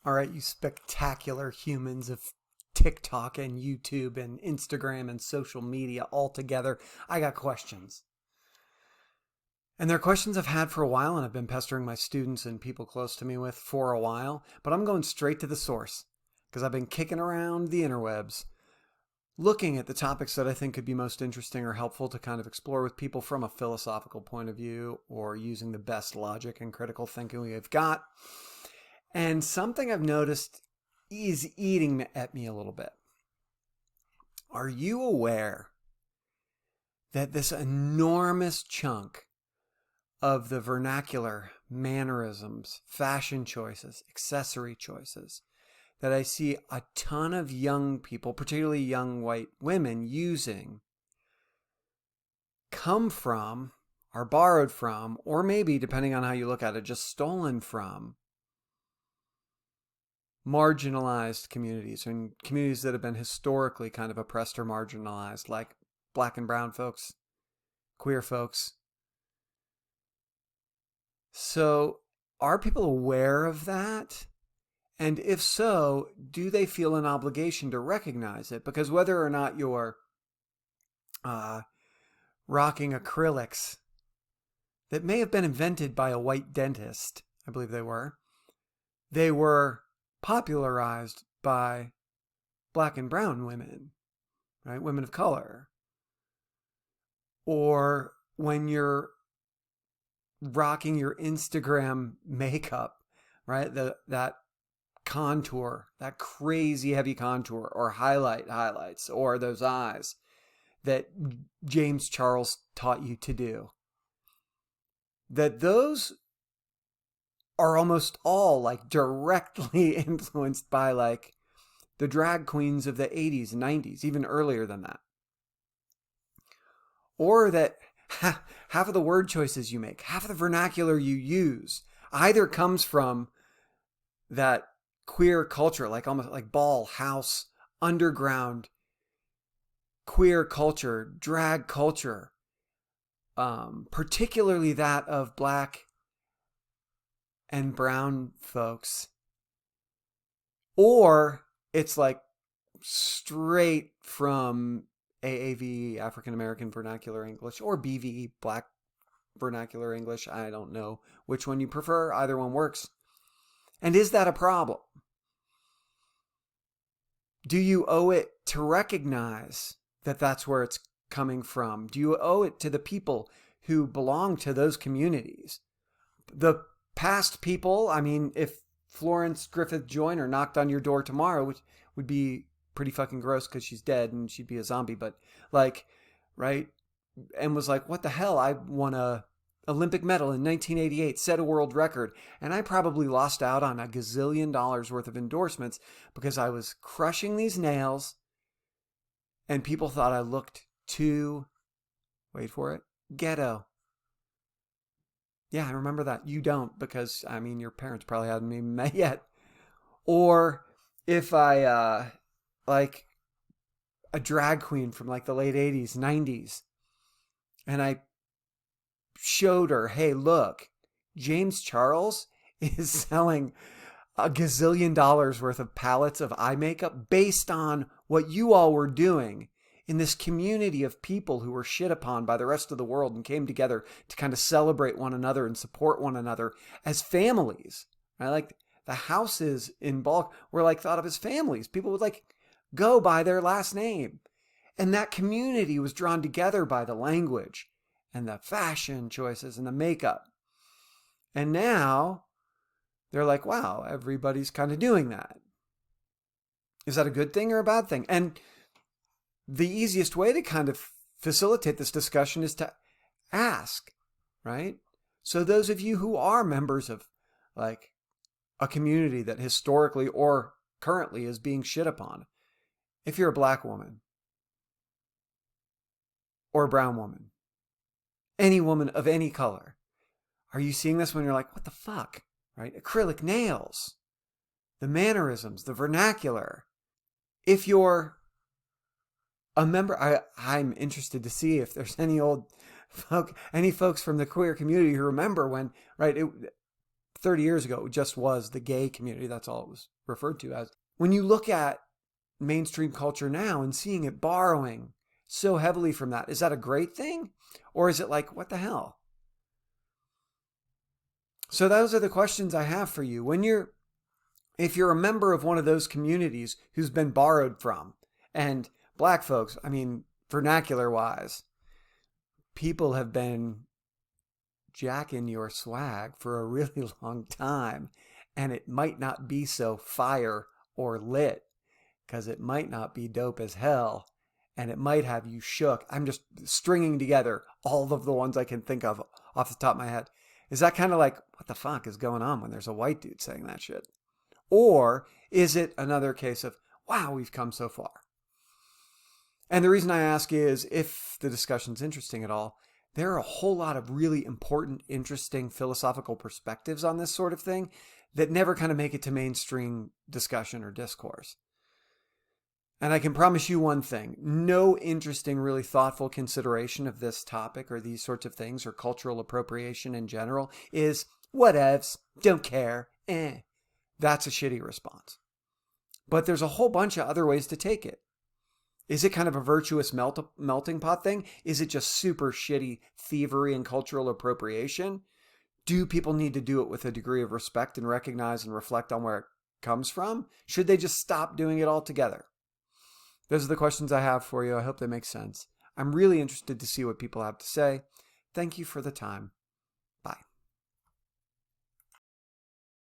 All right, you spectacular humans of TikTok and YouTube and Instagram and social media all together. I got questions. And they're questions I've had for a while and I've been pestering my students and people close to me with for a while, but I'm going straight to the source because I've been kicking around the interwebs, looking at the topics that I think could be most interesting or helpful to kind of explore with people from a philosophical point of view or using the best logic and critical thinking we've got. And something I've noticed is eating at me a little bit. Are you aware that this enormous chunk of the vernacular, mannerisms, fashion choices, accessory choices that I see a ton of young people, particularly young white women, using come from, are borrowed from, or maybe, depending on how you look at it, just stolen from marginalized communities and communities that have been historically kind of oppressed or marginalized, like black and brown folks, queer folks. So are people aware of that? And if so, do they feel an obligation to recognize it? Because whether or not you're rocking acrylics that may have been invented by a white dentist, I believe they were popularized by black and brown women, right? Women of color. Or when you're rocking your Instagram makeup, right? That contour, that crazy heavy contour or highlights or those eyes that James Charles taught you to do. That those are almost all like directly influenced by like the drag queens of the 80s and 90s, even earlier than that. Or that half of the word choices you make, half of the vernacular you use either comes from that queer culture, like almost like ball, house, underground, queer culture, drag culture, particularly that of black and brown folks. Or it's like straight from AAVE, African American Vernacular English, or BVE, Black Vernacular English. I don't know which one you prefer. Either one works. And is that a problem? Do you owe it to recognize that that's where it's coming from? Do you owe it to the people who belong to those communities? The past people, I mean, if Florence Griffith Joyner knocked on your door tomorrow, which would be pretty fucking gross because she's dead and she'd be a zombie, but like, right? And was like, what the hell? I won a Olympic medal in 1988, set a world record, and I probably lost out on $1 gazillion worth of endorsements because I was crushing these nails and people thought I looked too, wait for it, ghetto. Yeah, I remember that. You don't, because, I mean, your parents probably hadn't even met yet. Or if I, like, a drag queen from, like, the late 80s, 90s, and I showed her, hey, look, James Charles is selling $1 gazillion worth of palettes of eye makeup based on what you all were doing in this community of people who were shit upon by the rest of the world and came together to kind of celebrate one another and support one another as families. Right? Like the houses in bulk were like thought of as families. People would like go by their last name. And that community was drawn together by the language and the fashion choices and the makeup. And now they're like, wow, everybody's kind of doing that. Is that a good thing or a bad thing? And the easiest way to kind of facilitate this discussion is to ask, right? So those of you who are members of like a community that historically or currently is being shit upon, if you're a black woman or a brown woman, any woman of any color, are you seeing this when you're like, what the fuck, right? Acrylic nails, the mannerisms, the vernacular. If you're a member, I'm interested to see if there's any folks from the queer community who remember when, right, 30 years ago, it just was the gay community. That's all it was referred to as. When you look at mainstream culture now and seeing it borrowing so heavily from that, is that a great thing? Or is it like, what the hell? So those are the questions I have for you. If you're a member of one of those communities who's been borrowed from, and black folks, I mean, vernacular wise, people have been jacking your swag for a really long time, and it might not be so fire or lit, because it might not be dope as hell, and it might have you shook. I'm just stringing together all of the ones I can think of off the top of my head. Is that kind of like, what the fuck is going on when there's a white dude saying that shit? Or is it another case of, wow, we've come so far? And the reason I ask is, if the discussion's interesting at all, there are a whole lot of really important, interesting philosophical perspectives on this sort of thing that never kind of make it to mainstream discussion or discourse. And I can promise you one thing, no interesting, really thoughtful consideration of this topic or these sorts of things or cultural appropriation in general is, whatevs, don't care, eh. That's a shitty response. But there's a whole bunch of other ways to take it. Is it kind of a virtuous melting pot thing? Is it just super shitty thievery and cultural appropriation? Do people need to do it with a degree of respect and recognize and reflect on where it comes from? Should they just stop doing it altogether? Those are the questions I have for you. I hope they make sense. I'm really interested to see what people have to say. Thank you for the time.